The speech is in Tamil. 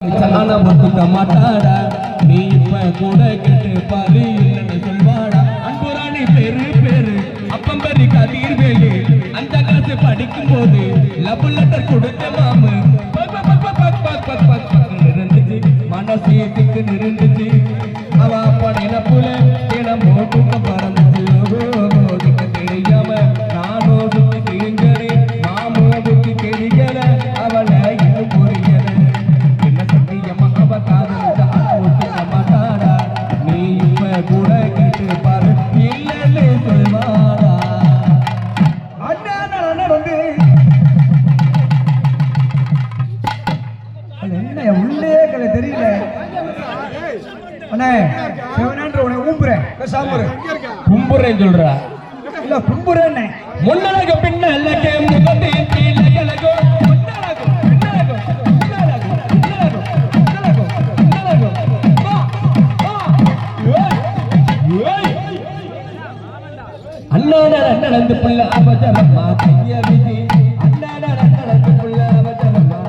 ஒத்துக்க மாட்டாடா நீ இப்ப கூட கேட்டு பாரு இல்லன்னு சொல்வாடா அன்புராணி பேரு பேரு அப்பம்பரி கதிர் வேலு 5ஆம் கிளாஸ் படிக்கும் போது லவ் லெட்டர் கொடுத்த மாமு இருந்துச்சு மனசு திக்கு நிறுந்துச்சு அவ படின புல தினம் ஓட்டுக்க பறந்துச்சு தெரியாம நானோ சுத்தி கிழிஞ்சனே மாமோ புத்தி தெரியல அவளை இன்னும் புரியல நீ இப்ப கூட கேட்டு பாரு இல்லன்னு சொல்வாடா அண்ணன் வந்து என்ன உள்ளே கலை தெரியல அண்ணே செவனான்ற உன ஊம்புறேன் சாம்புறேன் கும்புறேன் சொல்றா இல்ல கும்புறேன் முன்னழக பின்னழக முகத்தை கீழகலகோ நடந்து புள்ள அவசரமா கைய விதி நடந்து புள்ள அவசரமா